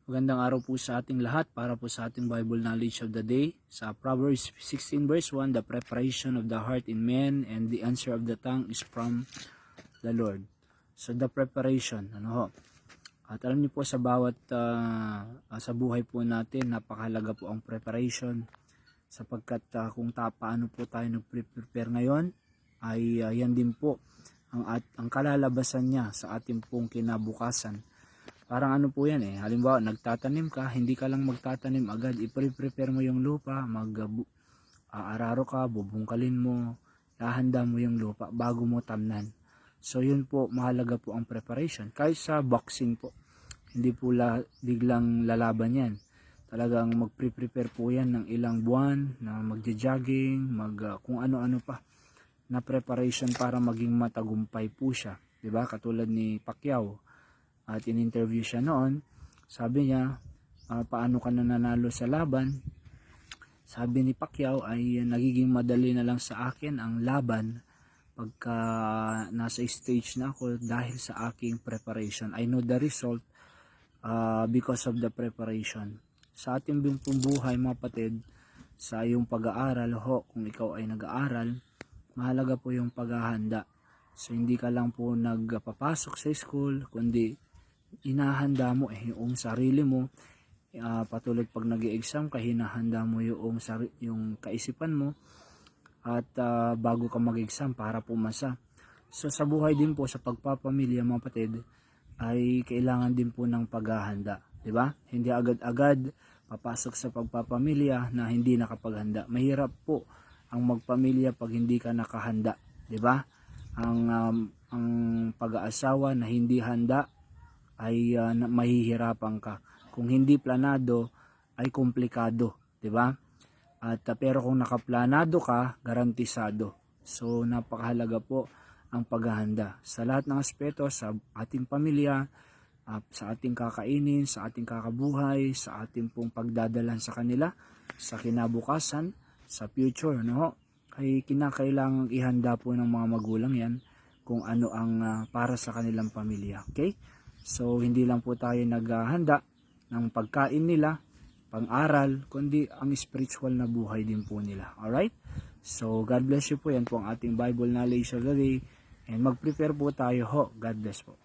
Magandang araw po sa ating lahat para po sa ating Bible knowledge of the day. Sa Proverbs 16 verse 1, the preparation of the heart in man and the answer of the tongue is from the Lord. So the preparation, At alam niyo po sa bawat sa buhay po natin, napakahalaga po ang preparation sapagkat kung paano po tayo nag-prepare ngayon ay yan din po ang kalalabasan niya sa ating pong kinabukasan. Parang ano po yan halimbawa nagtatanim ka, hindi ka lang magtatanim agad, i-prepare mo yung lupa, araro ka, bubungkalin mo, hahanda mo yung lupa bago mo tamnan. So yun po, mahalaga po ang preparation. Kahit sa boxing po, hindi po biglang lalaban yan. Talagang mag-prepare po yan ng ilang buwan, na magja-jogging, kung ano-ano pa na preparation para maging matagumpay po siya. Diba? Katulad ni Pacquiao. At in-interview siya noon, sabi niya, paano ka nanalo sa laban? Sabi ni Pacquiao ay nagiging madali na lang sa akin ang laban pagka nasa stage na ako dahil sa aking preparation. I know the result because of the preparation. Sa ating buhay mga patid, sa iyong pag-aaral, kung ikaw ay nag-aaral, mahalaga po yung paghahanda. So hindi ka lang po nagpapasok sa school, kundi inahanda mo yung sarili mo, patulad pag nag-i-exam ka, hinahanda mo yung kaisipan mo at bago ka mag-exam para pumasa. So sa buhay din po, sa pagpapamilya mga patid, ay kailangan din po ng paghahanda, di ba? Hindi agad-agad papasok sa pagpapamilya na hindi nakapaghanda. Mahirap po ang magpamilya pag hindi ka nakahanda, di ba? Ang pag-aasawa na hindi handa ay mahihirapan ka. Kung hindi planado ay komplikado, 'di ba? At pero kung nakaplanado ka, garantisado. So napakahalaga po ang paghahanda sa lahat ng aspeto sa ating pamilya, sa ating kakainin, sa ating kakabuhay, sa ating pong pagdadalan sa kanila, sa kinabukasan, sa future, ay kinakailangang ihanda po ng mga magulang 'yan kung ano ang para sa kanilang pamilya. Okay? So, hindi lang po tayo naghahanda ng pagkain nila, pang-aral, kundi ang spiritual na buhay din po nila. Alright? So, God bless you po. Yan po ang ating Bible knowledge of the day. And mag-prepare po tayo. God bless po.